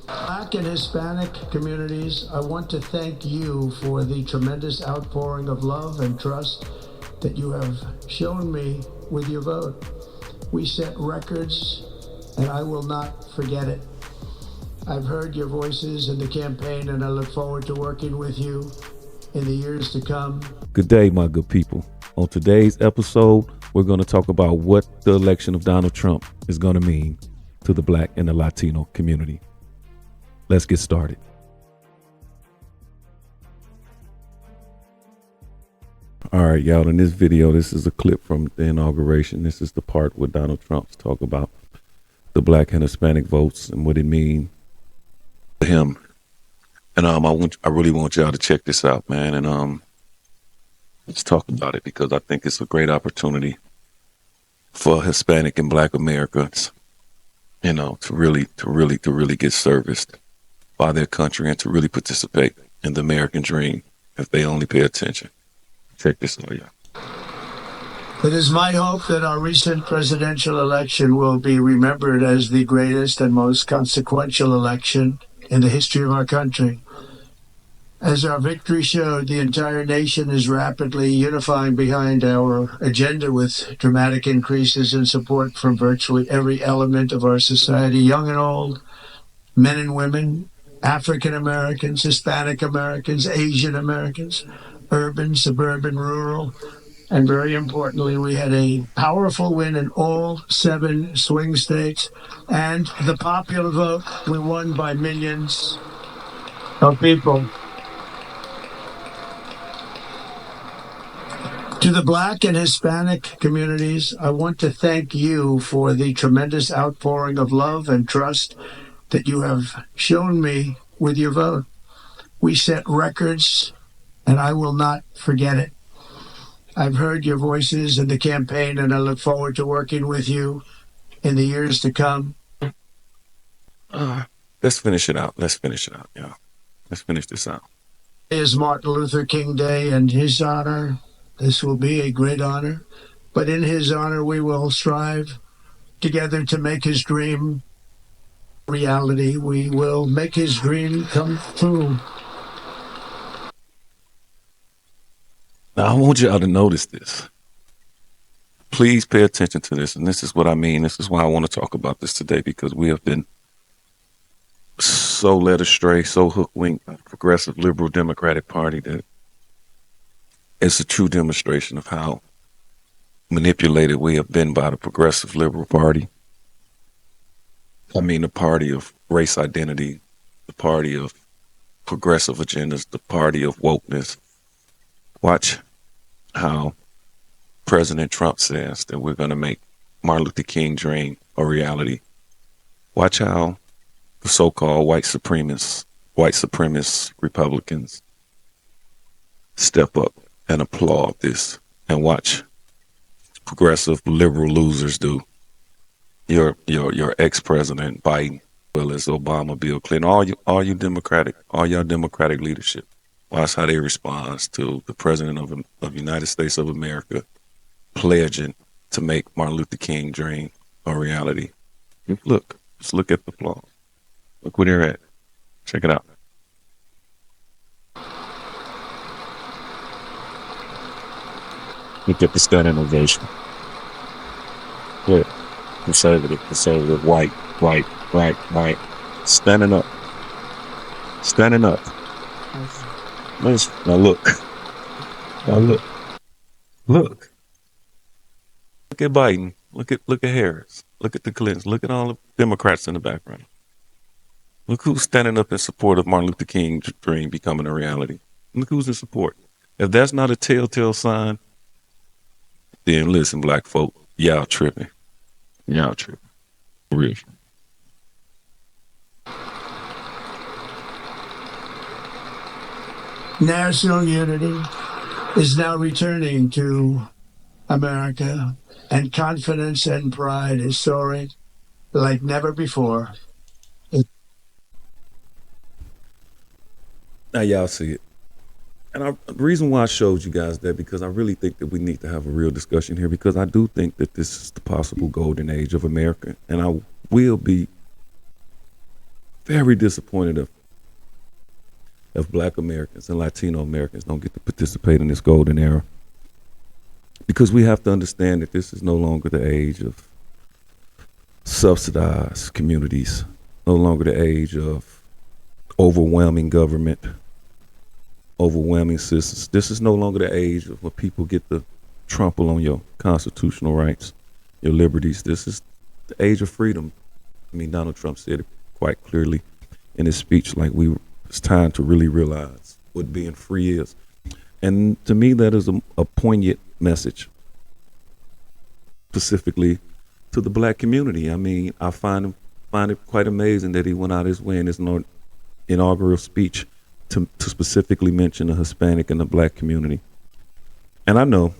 Black and Hispanic communities, I want to thank you for the tremendous outpouring of love and trust that you have shown me with your vote. We set records, and I will not forget it. I've heard your voices in the campaign, and I look forward to working with you in the years to come. Good day, my good people. On today's episode, we're going to talk about what the election of Donald Trump is going to mean to the Black and the Latino community. Let's get started. All right, y'all, in this video, this is a clip from the inauguration. This is the part where Donald Trump's talk about the Black and Hispanic votes and what it means to him. And I really want y'all to check this out, man. And let's talk about it, because I think it's a great opportunity for Hispanic and Black Americans, you know, to really get serviced by their country and to really participate in the American dream if they only pay attention. Check this out, y'all. It is my hope that our recent presidential election will be remembered as the greatest and most consequential election in the history of our country. As our victory showed, the entire nation is rapidly unifying behind our agenda with dramatic increases in support from virtually every element of our society, young and old, men and women, African Americans, Hispanic Americans, Asian Americans, urban, suburban, rural, and very importantly, we had a powerful win in all 7 swing states, and the popular vote, we won by millions of people. To the Black and Hispanic communities, I want to thank you for the tremendous outpouring of love and trust that you have shown me with your vote. We set records, and I will not forget it. I've heard your voices in the campaign, and I look forward to working with you in the years to come. Let's finish it out, y'all. Let's finish this out. It is Martin Luther King Day, and his honor, this will be a great honor, but in his honor, we will strive together to make his dream reality. We will make his dream come true. Now, I want y'all to notice this. Please pay attention to this, and this is what I mean. This is why I want to talk about this today, because we have been so led astray, so hook-winked by the progressive liberal Democratic Party that it's a true demonstration of how manipulated we have been by the progressive liberal party. I mean, the party of race identity, the party of progressive agendas, the party of wokeness. Watch how President Trump says that we're going to make Martin Luther King dream a reality. Watch how the so-called white supremacist Republicans step up and applaud this, and watch progressive liberal losers do. Your ex-president Biden, as well as Obama, Bill Clinton, all y'all Democratic leadership. Watch how they respond to the president of the United States of America pledging to make Martin Luther King dream a reality. Look, just look at the applause. Look where they're at. Check it out. Look at the standing ovation. Yeah. Conservative, white, black, standing up. Now look. Look at Biden. Look at Harris. Look at the Clintons. Look at all the Democrats in the background. Look who's standing up in support of Martin Luther King's dream becoming a reality. Look who's in support. If that's not a telltale sign, then listen, black folk, y'all tripping. For real. National unity is now returning to America, and confidence and pride is soaring like never before. Now y'all see it. And the reason why I showed you guys that, because I really think that we need to have a real discussion here, because I do think that this is the possible golden age of America. And I will be very disappointed if Black Americans and Latino Americans don't get to participate in this golden era. Because we have to understand that this is no longer the age of subsidized communities, no longer the age of overwhelming government, overwhelming systems. This is no longer the age of where people get to trample on your constitutional rights, your liberties. This is the age of freedom. I mean, Donald Trump said it quite clearly in his speech, like it's time to really realize what being free is. And to me, that is a poignant message, specifically to the Black community. I mean, I find it quite amazing that he went out his way in his inaugural speech to specifically mention the Hispanic and the Black community. And I know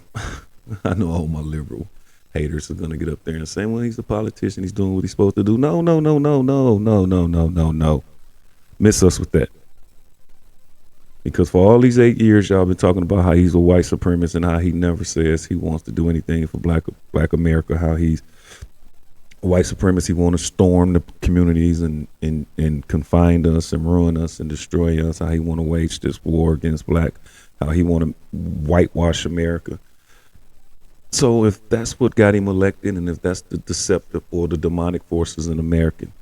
all my liberal haters are going to get up there and say, well, he's a politician, he's doing what he's supposed to do. No. Miss us with that. Because for all these 8 years, y'all been talking about how he's a white supremacist and how he never says he wants to do anything for Black America, how he's a white supremacist, he want to storm the communities and confine us and ruin us and destroy us, how he want to wage this war against Black, how he want to whitewash America. So if that's what got him elected, and if that's the deceptive or the demonic forces in the American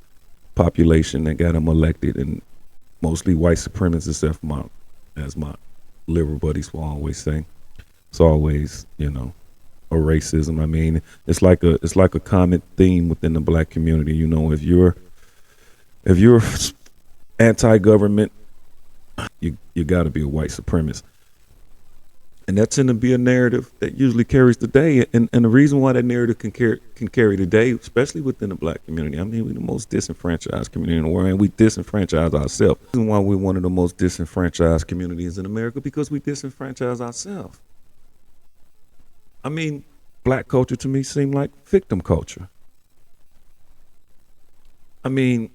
population that got him elected, and mostly white supremacists, as my liberal buddies will always say, it's always, a racism. I mean, it's like a common theme within the Black community. If you're anti-government, you got to be a white supremacist. And that tend to be a narrative that usually carries the day. And the reason why that narrative can carry the day, especially within the Black community, I mean, we're the most disenfranchised community in the world, and we disenfranchise ourselves. The reason why we're one of the most disenfranchised communities in America, because we disenfranchise ourselves. I mean, Black culture to me seemed like victim culture. I mean,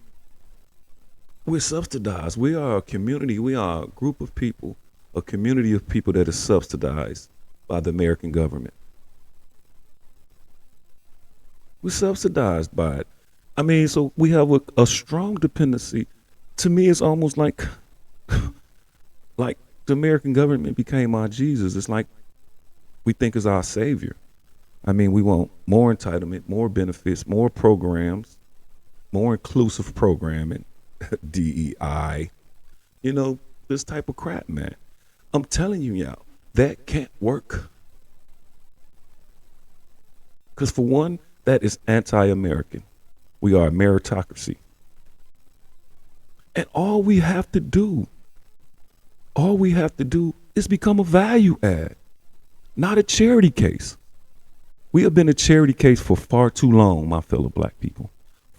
we're subsidized. We are a community. We are a group of people, a community of people that is subsidized by the American government. We're subsidized by it. I mean, so we have a strong dependency. To me, it's almost like the American government became our Jesus. It's like we think is our savior. I mean, we want more entitlement, more benefits, more programs, more inclusive programming, DEI, this type of crap, man. I'm telling you, y'all, that can't work. Because for one, that is anti-American. We are a meritocracy. And all we have to do is become a value add, not a charity case. We have been a charity case for far too long, my fellow Black people.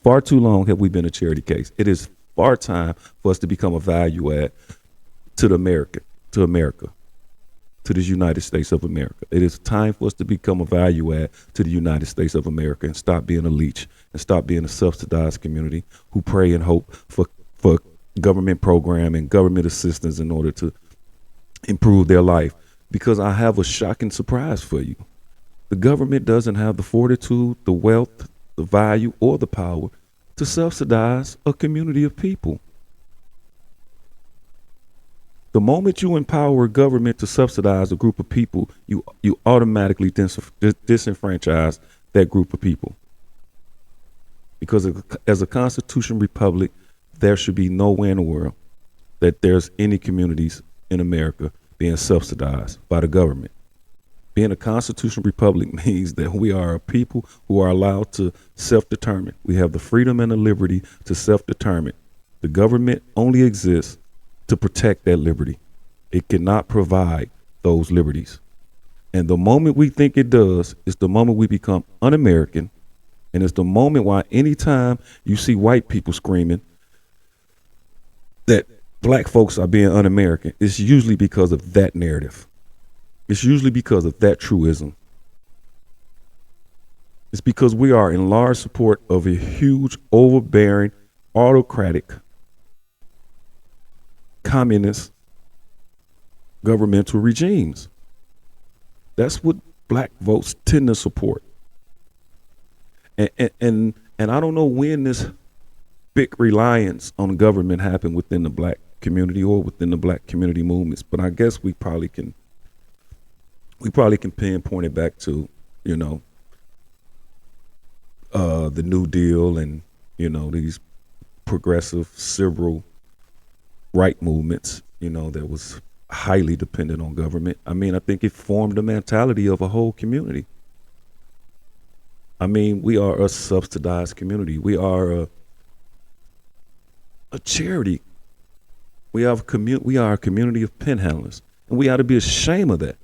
Far too long have we been a charity case. It is far time for us to become a value add to America, to the United States of America. It is time for us to become a value add to the United States of America and stop being a leech and stop being a subsidized community who pray and hope for government program and government assistance in order to improve their life. Because I have a shocking surprise for you. The government doesn't have the fortitude, the wealth, the value, or the power to subsidize a community of people. The moment you empower a government to subsidize a group of people, you automatically disenfranchise that group of people. Because as a constitutional republic, there should be nowhere in the world that there's any communities in America being subsidized by the government. Being a constitutional republic means that we are a people who are allowed to self-determine. We have the freedom and the liberty to self-determine. The government only exists to protect that liberty. It cannot provide those liberties. And the moment we think it does is the moment we become un-American. And it's the moment why anytime you see white people screaming that Black folks are being un-American, it's usually because of that narrative. It's usually because of that truism. It's because we are in large support of a huge, overbearing, autocratic, communist governmental regimes. That's what Black votes tend to support. And I don't know when this big reliance on government happen within the black community or within the black community movements. But I guess we probably can pinpoint it back to, you know, the New Deal and, you know, these progressive civil right movements, you know, that was highly dependent on government. I mean, I think it formed the mentality of a whole community. I mean, we are a subsidized community. We are a charity. We are a community of penhandlers, and we ought to be ashamed of that,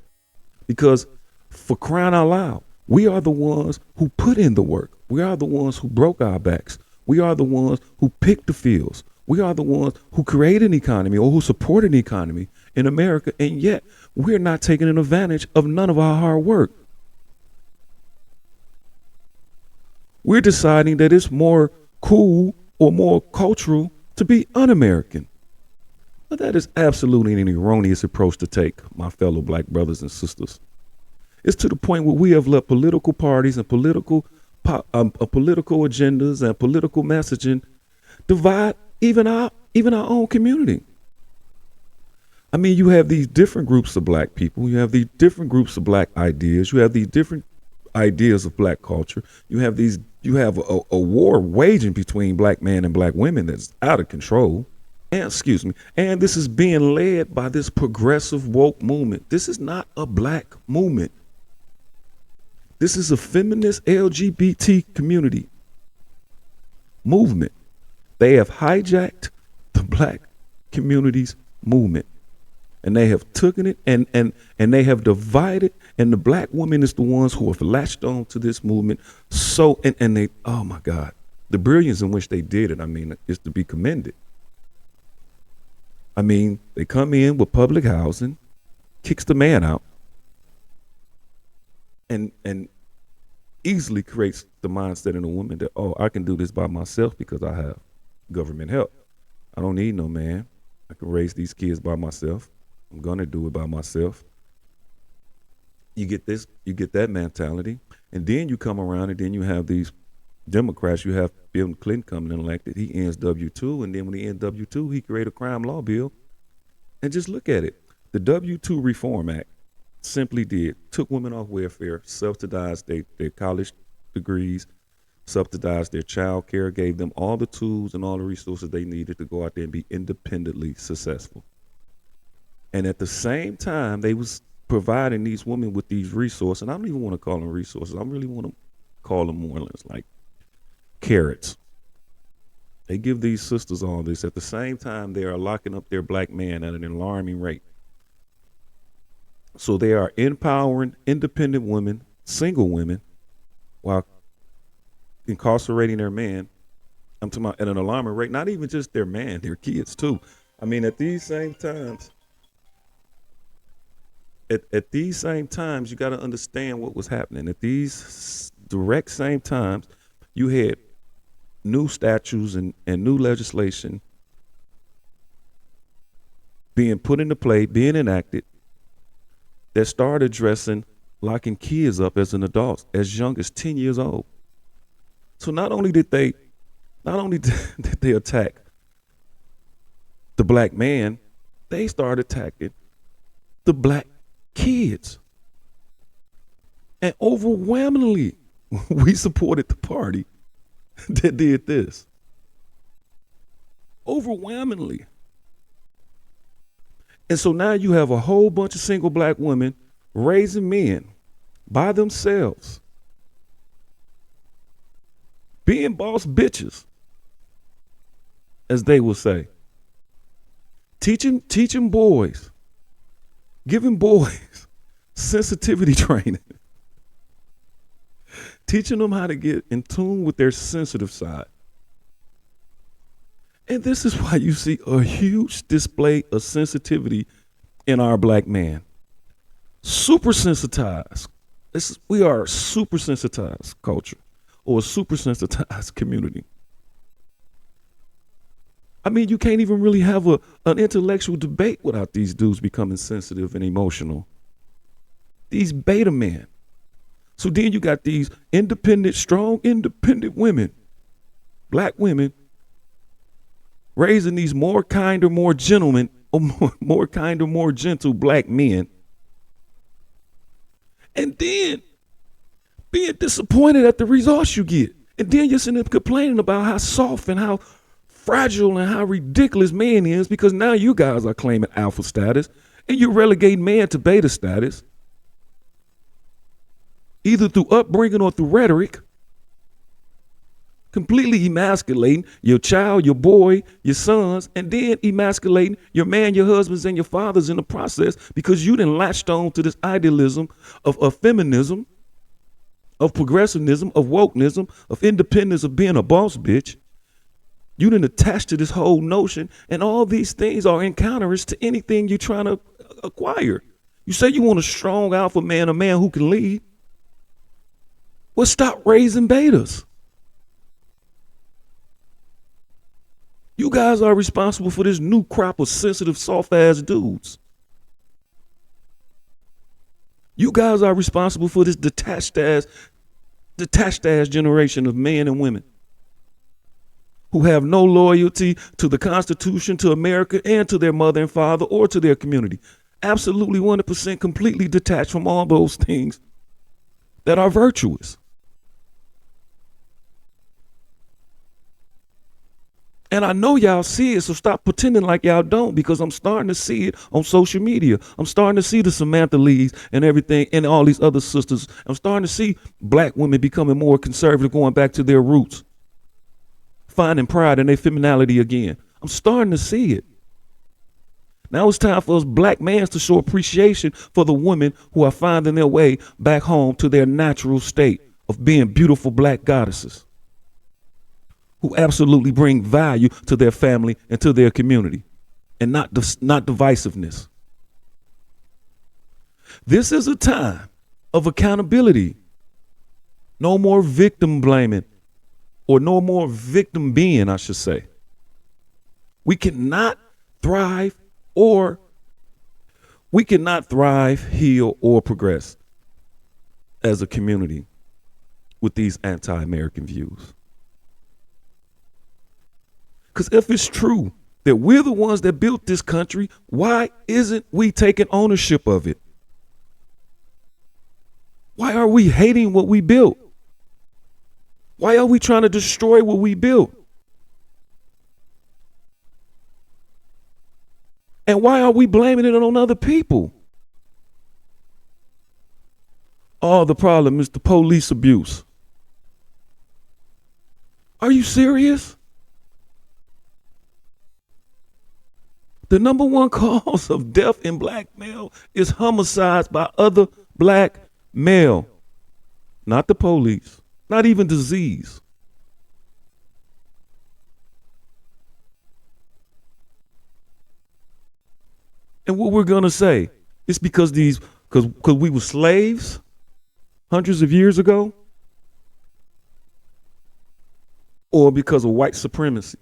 because for crying out loud, we are the ones who put in the work. We are the ones who broke our backs. We are the ones who picked the fields. We are the ones who created an economy or who supported an economy in America, and yet we're not taking advantage of none of our hard work. We're deciding that it's more cool or more cultural to be un-American. But that is absolutely an erroneous approach to take, my fellow black brothers and sisters. It's to the point where we have let political parties and political agendas and political messaging divide even our own community. I mean, you have these different groups of black people. You have these different groups of black ideas. You have these different ideas of black culture. You have a war waging between black men and black women that's out of control. And this is being led by this progressive woke movement. This is not a black movement. This is a feminist LGBT community movement. They have hijacked the black community's movement, and they have taken it and they have divided, and the black women is the ones who have latched on to this movement. So, and they, oh my God, the brilliance in which they did it, I mean, is to be commended. I mean, they come in with public housing, kicks the man out, and easily creates the mindset in a woman that, oh, I can do this by myself because I have government help. I don't need no man. I can raise these kids by myself. I'm gonna do it by myself. You get that mentality, and then you come around, and then you have these Democrats. You have Bill Clinton coming in elected. He ends W-2, and then when he ends W-2, he created a crime law bill. And just look at it. The W-2 Reform Act simply took women off welfare, subsidized their college degrees, subsidized their child care, gave them all the tools and all the resources they needed to go out there and be independently successful. And at the same time, they was providing these women with these resources, and I don't even want to call them resources. I really want to call them more or less like carrots. They give these sisters all this. At the same time, they are locking up their black men at an alarming rate. So they are empowering independent women, single women, while incarcerating their man. I'm talking about at an alarming rate, not even just their man, their kids too. I mean, at these same times, you got to understand what was happening. At these direct same times, you had new statutes and new legislation being put into play, being enacted, that started addressing locking kids up as an adult, as young as 10 years old. So not only did they attack the black man, they started attacking the black kids. And overwhelmingly, we supported the party that did this. Overwhelmingly. And so now you have a whole bunch of single black women raising men by themselves, being boss bitches, as they will say, teaching boys, giving boys sensitivity training, teaching them how to get in tune with their sensitive side. And this is why you see a huge display of sensitivity in our black man. Super sensitized. We are a super sensitized culture, or a super sensitized community. I mean, you can't even really have an intellectual debate without these dudes becoming sensitive and emotional. These beta men. So then you got these independent, strong, independent women, black women, raising these more kinder, more gentlemen, or more kinder, more gentle black men, and then being disappointed at the results you get. And then you're sitting there complaining about how soft and how fragile and how ridiculous man is, because now you guys are claiming alpha status and you relegate man to beta status, either through upbringing or through rhetoric, completely emasculating your child, your boy, your sons, and then emasculating your man, your husbands, and your fathers in the process, because you done latched on to this idealism of feminism, of progressivism, of wokenism, of independence, of being a boss bitch. You done attached to this whole notion, and all these things are encounters to anything you're trying to acquire. You say you want a strong alpha man, a man who can lead. Well, stop raising betas. You guys are responsible for this new crop of sensitive, soft-ass dudes. You guys are responsible for this detached ass generation of men and women who have no loyalty to the Constitution, to America, and to their mother and father, or to their community. Absolutely 100% completely detached from all those things that are virtuous. And I know y'all see it, so stop pretending like y'all don't, because I'm starting to see it on social media. I'm starting to see the Samantha Lees and everything, and all these other sisters. I'm starting to see black women becoming more conservative, going back to their roots, finding pride in their femininity again. I'm starting to see it. Now it's time for us black mans to show appreciation for the women who are finding their way back home to their natural state of being beautiful black goddesses, who absolutely bring value to their family and to their community, and not divisiveness. This is a time of accountability. No more victim blaming, or no more victim being, I should say. We cannot thrive, heal, or progress as a community with these anti-American views. Because if it's true that we're the ones that built this country, why isn't we taking ownership of it? Why are we hating what we built? Why are we trying to destroy what we built? And why are we blaming it on other people? Oh, the problem is the police abuse. Are you serious? The number one cause of death in black male is homicides by other black male, not the police, not even disease. And what we're gonna say is because we were slaves hundreds of years ago, or because of white supremacy?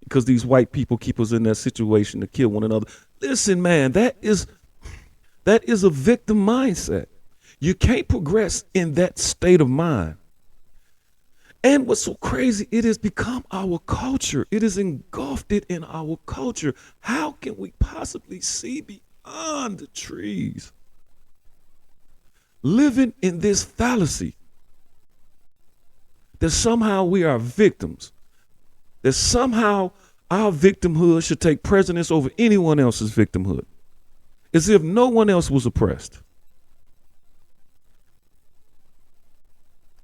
Because these white people keep us in that situation to kill one another. Listen, man, that is a victim mindset. You can't progress in that state of mind. And what's so crazy, it has become our culture. It is engulfed it in our culture. How can we possibly see beyond the trees? Living in this fallacy that somehow we are victims, that somehow our victimhood should take precedence over anyone else's victimhood, as if no one else was oppressed,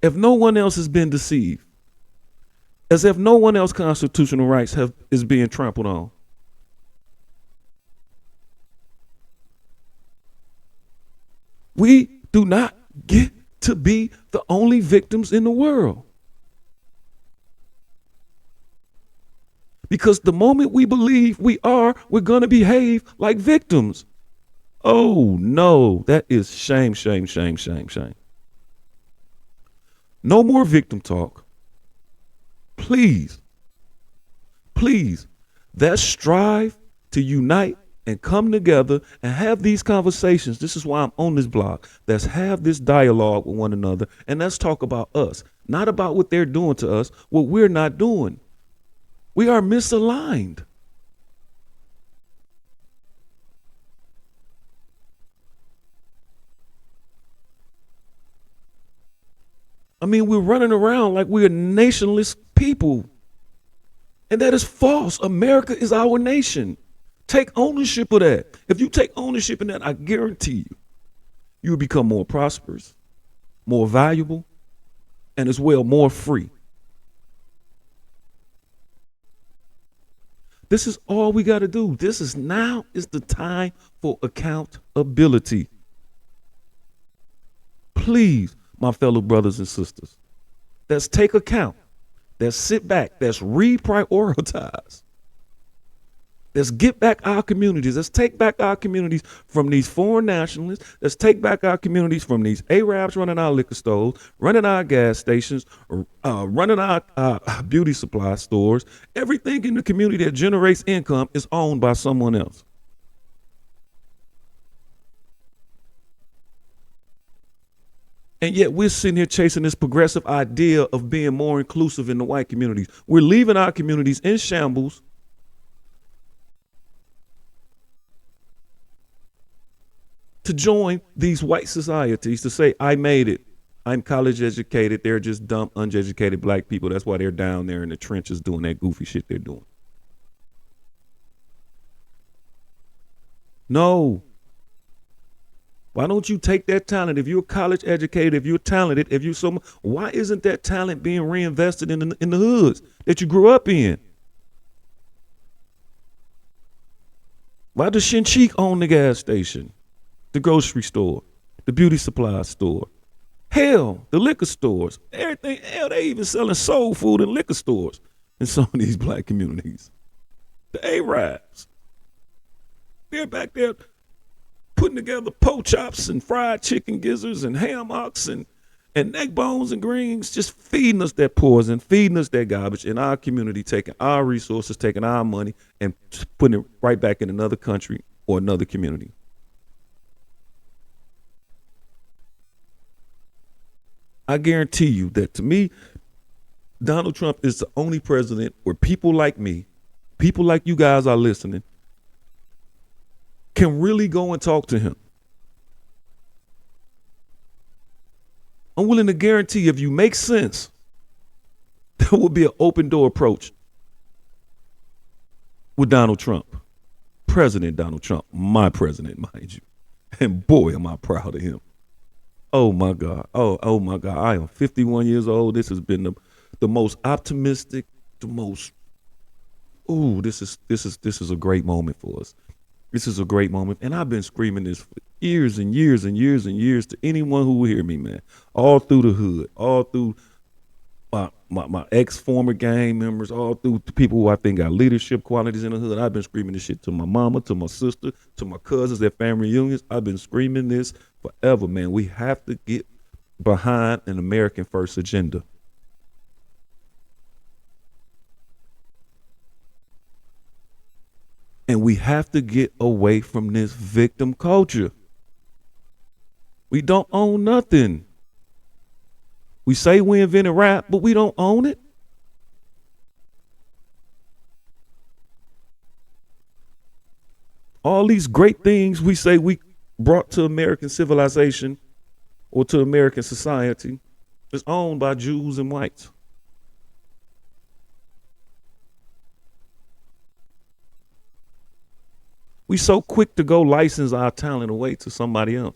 if no one else has been deceived, as if no one else's constitutional rights is being trampled on. We do not get to be the only victims in the world. Because the moment we believe we're going to behave like victims. Oh no, that is shame, shame, shame, shame, shame. No more victim talk. Please, please, let's strive to unite and come together and have these conversations. This is why I'm on this blog. Let's have this dialogue with one another, and let's talk about us, not about what they're doing to us, what we're not doing. We are misaligned. I mean, we're running around like we're nationless people. And that is false. America is our nation. Take ownership of that. If you take ownership in that, I guarantee you, you will become more prosperous, more valuable, and as well more free. This is all we got to do. Now is the time for accountability. Please, my fellow brothers and sisters, let's take account. Let's sit back. Let's reprioritize. Let's get back our communities. Let's take back our communities from these foreign nationalists. Let's take back our communities from these Arabs running our liquor stores, running our gas stations, running our beauty supply stores. Everything in the community that generates income is owned by someone else. And yet we're sitting here chasing this progressive idea of being more inclusive in the white communities. We're leaving our communities in shambles to join these white societies to say, I made it. I'm college educated. They're just dumb, uneducated black people. That's why they're down there in the trenches doing that goofy shit they're doing. No. Why don't you take that talent? If you're college educated, if you're talented, if you're why isn't that talent being reinvested in the hoods that you grew up in? Why does Shincheek own the gas station, the grocery store, the beauty supply store? Hell, the liquor stores, everything. Hell, they even selling soul food in liquor stores in some of these black communities. The Arabs, they're back there putting together pork chops and fried chicken gizzards and ham hocks and neck bones and greens, just feeding us that poison, feeding us that garbage in our community, taking our resources, taking our money, and putting it right back in another country or another community. I guarantee you that, to me, Donald Trump is the only president where people like me, people like you guys are listening, can really go and talk to him. I'm willing to guarantee if you make sense, there will be an open door approach with Donald Trump. President Donald Trump, my president, mind you. And boy, am I proud of him. Oh my God. Oh my God. I am 51 years old. This has been the most optimistic, this is a great moment for us. This is a great moment. And I've been screaming this for years and years and years and years to anyone who will hear me, man. All through the hood, all through my ex-former gang members, all through the people who I think got leadership qualities in the hood. I've been screaming this shit to my mama, to my sister, to my cousins at family reunions. I've been screaming this forever, man. We have to get behind an American first agenda. And we have to get away from this victim culture. We don't own nothing. We say we invented rap, but we don't own it. All these great things we say we brought to American civilization or to American society is owned by Jews and whites. We so quick to go license our talent away to somebody else.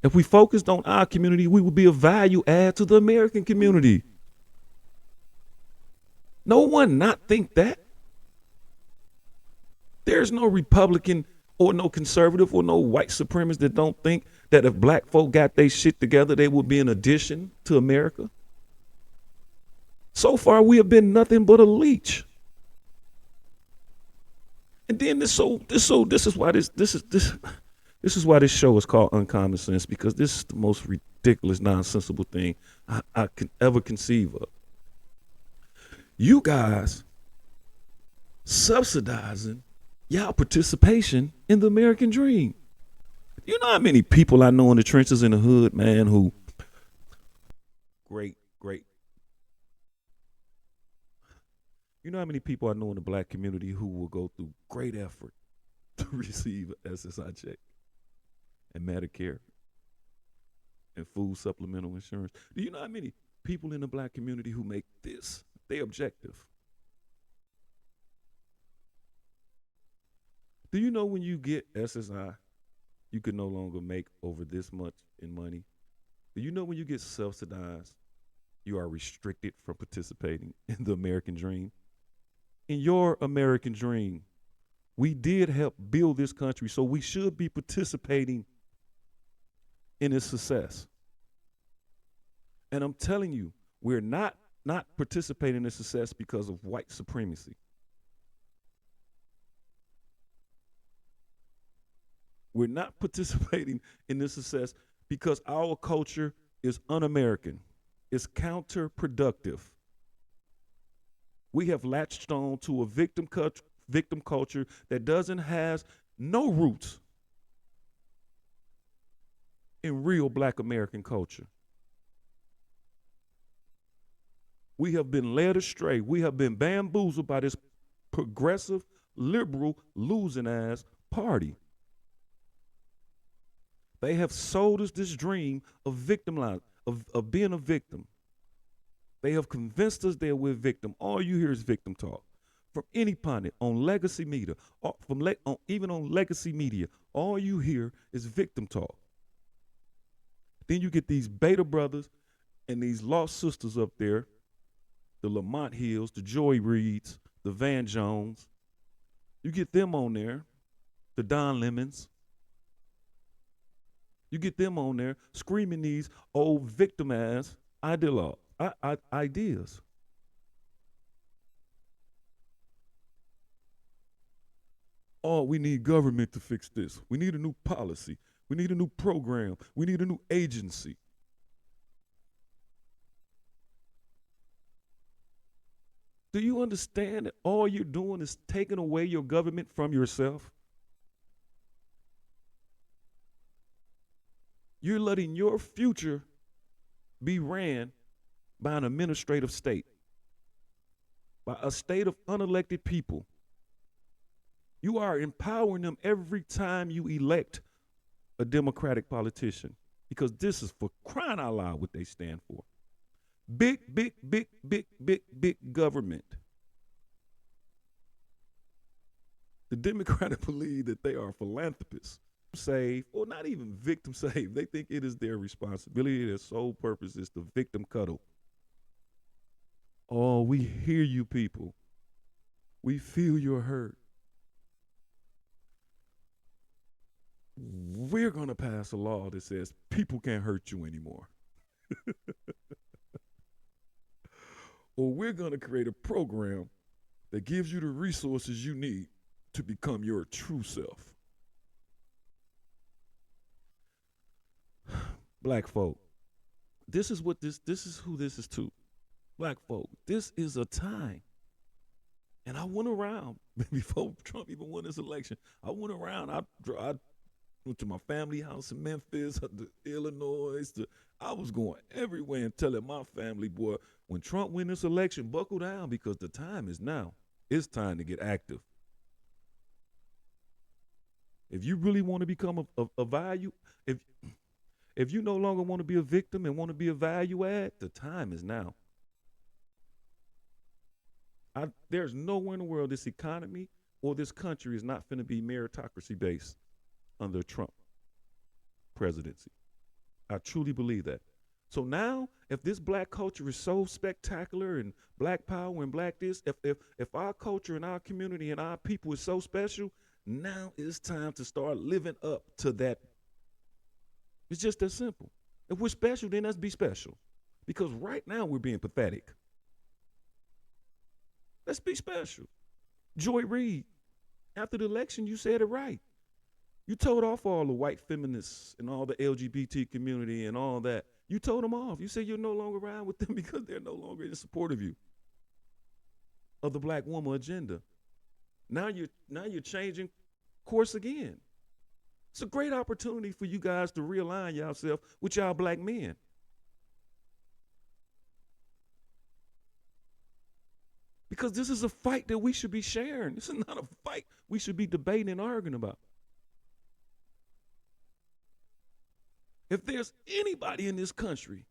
If we focused on our community, we would be a value add to the American community. No one not think that. There's no Republican or no conservative or no white supremacist that don't think that if black folk got their shit together, they would be an addition to America. So far, we have been nothing but a leech. And then this is why this show is called Uncommon Sense, because this is the most ridiculous, nonsensical thing I can ever conceive of. You guys subsidizing y'all participation in the American dream. You know how many people I know in the trenches in the hood, man, who great. You know how many people I know in the black community who will go through great effort to receive a SSI check and Medicare and food supplemental insurance? Do you know how many people in the black community who make this their objective? Do you know when you get SSI, you can no longer make over this much in money? Do you know when you get subsidized, you are restricted from participating in the American dream? In your American dream, we did help build this country, so we should be participating in its success. And I'm telling you, we're not participating in its success because of white supremacy. We're not participating in this success because our culture is un-American. It's counterproductive. We have latched on to a victim culture that doesn't have no roots in real black American culture. We have been led astray. We have been bamboozled by this progressive, liberal, losing ass party. They have sold us this dream of of being a victim. They have convinced us that we're victim. All you hear is victim talk from any pundit on legacy media, or even on legacy media. All you hear is victim talk. Then you get these beta brothers and these lost sisters up there, the Lamont Hills, the joyreids, the vanjones. You get them on there, the Don Lemons. You get them on there screaming these old victim ass ideas. Oh, we need government to fix this. We need a new policy. We need a new program. We need a new agency. Do you understand that all you're doing is taking away your government from yourself? You're letting your future be ran by an administrative state, by a state of unelected people. You are empowering them every time you elect a Democratic politician, because this is, for crying out loud, what they stand for. Big government. The Democrats believe that they are philanthropists. Save, or not even victim save. They think it is their responsibility. Their sole purpose is to victim cuddle. Oh, we hear you people. We feel your hurt. We're going to pass a law that says people can't hurt you anymore. Or we're going to create a program that gives you the resources you need to become your true self. Black folk, this is who this is to. Black folk, this is a time. And I went around before Trump even won this election. I went around. I went to my family house in Memphis, to Illinois. I was going everywhere and telling my family, boy, when Trump win this election, buckle down, because the time is now. It's time to get active. If you really want to become a value, if you no longer want to be a victim and want to be a value add, the time is now. There's nowhere in the world this economy or this country is not finna be meritocracy based under Trump presidency. I truly believe that. So now, if this black culture is so spectacular and black power and black this, if our culture and our community and our people is so special, now it's time to start living up to that. It's just that simple. If we're special, then let's be special. Because right now we're being pathetic. Let's be special. Joyreid, after the election, you said it right. You told off all the white feminists and all the LGBT community and all that. You told them off. You said you're no longer around with them because they're no longer in support of you, of the black woman agenda. Now you're changing course again. It's a great opportunity for you guys to realign yourself with y'all black men. Because this is a fight that we should be sharing. This is not a fight we should be debating and arguing about. If there's anybody in this country,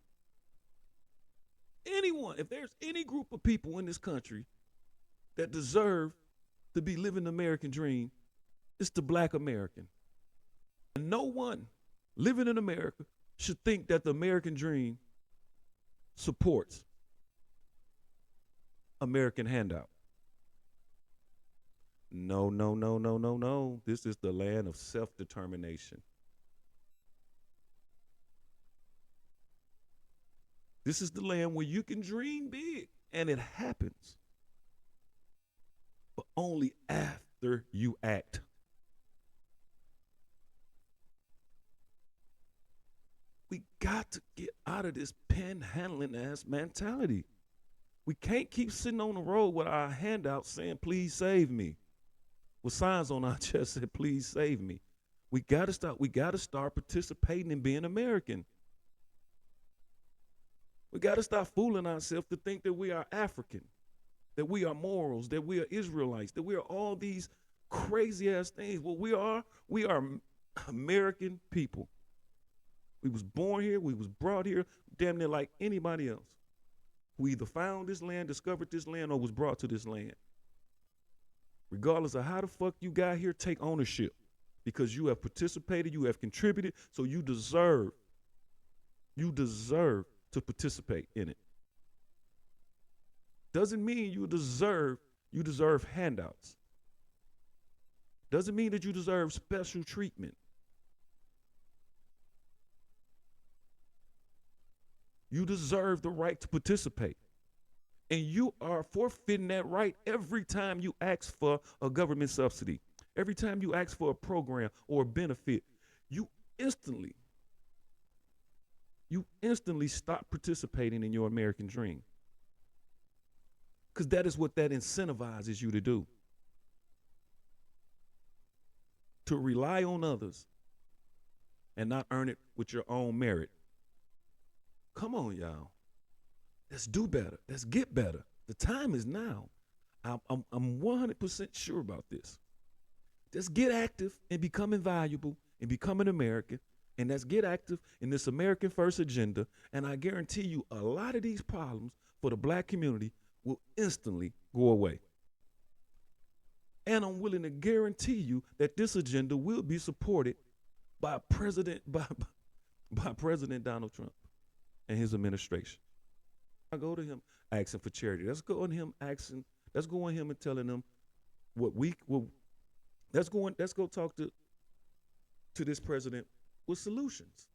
anyone, if there's any group of people in this country that deserve to be living the American dream, it's the Black American. And no one living in America should think that the American dream supports American handout. No, no, no, no, no, no. This is the land of self-determination. This is the land where you can dream big, and it happens. But only after you act. We got to get out of this panhandling ass mentality. We can't keep sitting on the road with our handouts saying, please save me. With signs on our chest that please save me. We gotta start participating in being American. We gotta stop fooling ourselves to think that we are African, that we are morals, that we are Israelites, that we are all these crazy ass things. Well, we are American people. We was born here, we was brought here, damn near like anybody else. We either found this land, discovered this land, or was brought to this land. Regardless of how the fuck you got here, take ownership. Because you have participated, you have contributed, so you deserve to participate in it. Doesn't mean you deserve handouts. Doesn't mean that you deserve special treatment. You deserve the right to participate. And you are forfeiting that right every time you ask for a government subsidy. Every time you ask for a program or a benefit, you instantly stop participating in your American dream. Because that is what that incentivizes you to do. To rely on others and not earn it with your own merit. Come on, y'all. Let's do better. Let's get better. The time is now. I'm 100% sure about this. Let's get active in becoming valuable and becoming American. And let's get active in this American First agenda. And I guarantee you a lot of these problems for the Black community will instantly go away. And I'm willing to guarantee you that this agenda will be supported by President Donald Trump and his administration. I go to him asking for charity. Let's go on him and telling him let's go talk to this president with solutions.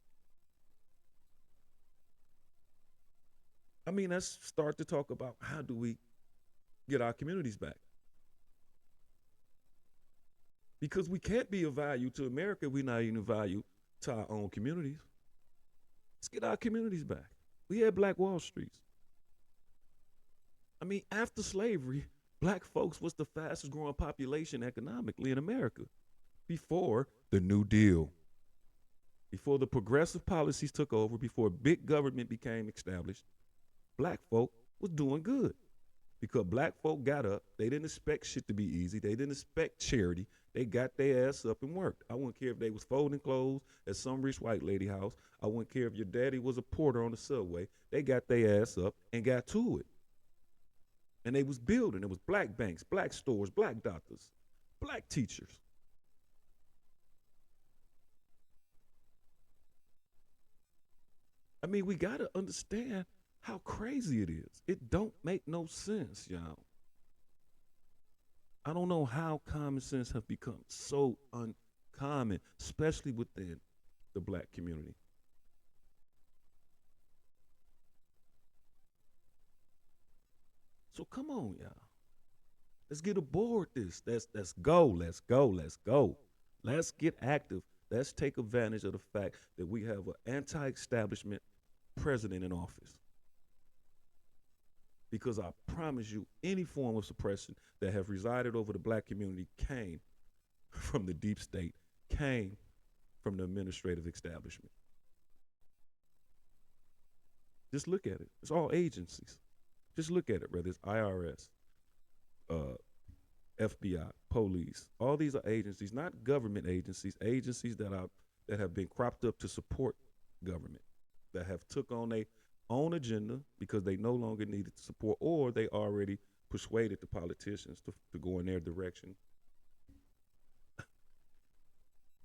I mean, let's start to talk about how do we get our communities back. Because we can't be of value to America if we're not even of value to our own communities. Let's get our communities back. We had Black Wall Streets. I mean, after slavery, Black folks was the fastest growing population economically in America. Before the New Deal. Before the progressive policies took over, before big government became established, Black folk was doing good. Because Black folk got up, they didn't expect shit to be easy. They didn't expect charity. They got their ass up and worked. I wouldn't care if they was folding clothes at some rich white lady house. I wouldn't care if your daddy was a porter on the subway. They got their ass up and got to it. And they was building. It was Black banks, Black stores, Black doctors, Black teachers. I mean, we got to understand how crazy it is. It don't make no sense, y'all. I don't know how common sense have become so uncommon, especially within the Black community. So come on, y'all. Let's get aboard this. Let's go. Let's go. Let's go. Let's get active. Let's take advantage of the fact that we have an anti-establishment president in office. Because I promise you, any form of suppression that have resided over the Black community came from the deep state, came from the administrative establishment. Just look at it. It's all agencies. Just look at it, whether it's IRS, FBI, police. All these are agencies, not government agencies, agencies that have been cropped up to support government, that have took on their own agenda because they no longer needed to support, or they already persuaded the politicians to go in their direction.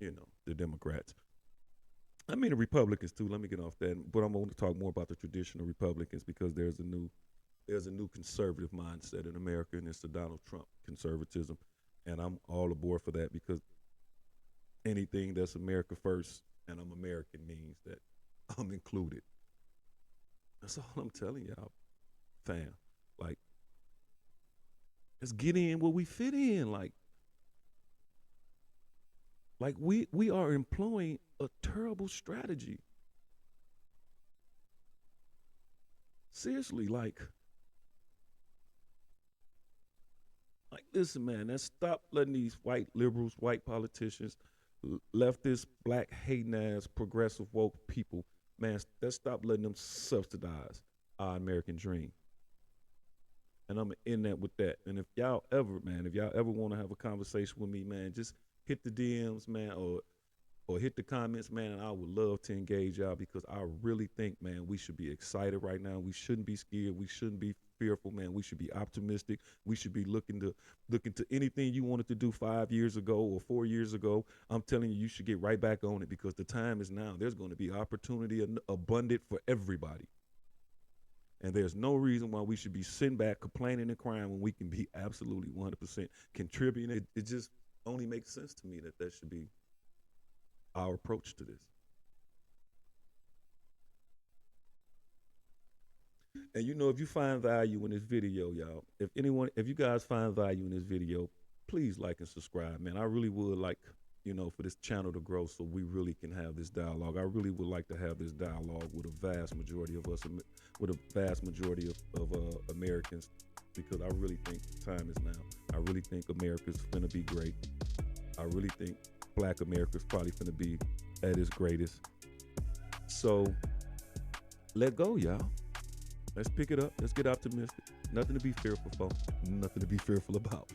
The Democrats. I mean the Republicans too. Let me get off that, but I'm going to talk more about the traditional Republicans because there's a new conservative mindset in America, and it's the Donald Trump conservatism, and I'm all aboard for that because anything that's America first and I'm American means that I'm included. That's all I'm telling y'all, fam. Like, let's get in where we fit in. Like we are employing a terrible strategy. Seriously, like listen, man, let's stop letting these white liberals, white politicians, leftist, black hating ass, progressive woke people, man, let's stop letting them subsidize our American dream. And I'm gonna end that with that. And if y'all ever want to have a conversation with me, man, just hit the DMs, man, or hit the comments, man, and I would love to engage y'all because I really think, man, we should be excited right now. We shouldn't be scared. We shouldn't be fearful, man. We should be optimistic. We should be looking to anything you wanted to do 5 years ago or 4 years ago. I'm telling you, you should get right back on it because the time is now. There's going to be opportunity abundant for everybody. And there's no reason why we should be sitting back complaining and crying when we can be absolutely 100% contributing. It just only makes sense to me that should be our approach to this. And if you find value in this video, y'all, if you guys find value in this video, please like and subscribe, man. I really would like, for this channel to grow so we really can have this dialogue. I really would like to have this dialogue with a vast majority of us, with a vast majority of Americans, because I really think the time is now. I really think America's finna be great. I really think Black America's probably finna be at its greatest. So let go, y'all. Let's pick it up. Let's get optimistic. Nothing to be fearful for. Nothing to be fearful about.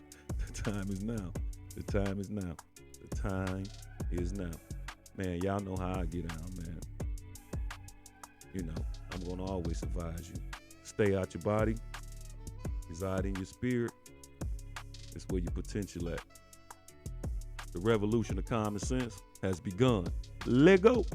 The time is now. The time is now. The time is now. Man, y'all know how I get down, man. I'm going to always advise you. Stay out your body. Reside in your spirit. It's where your potential at. The revolution of common sense has begun. Let go.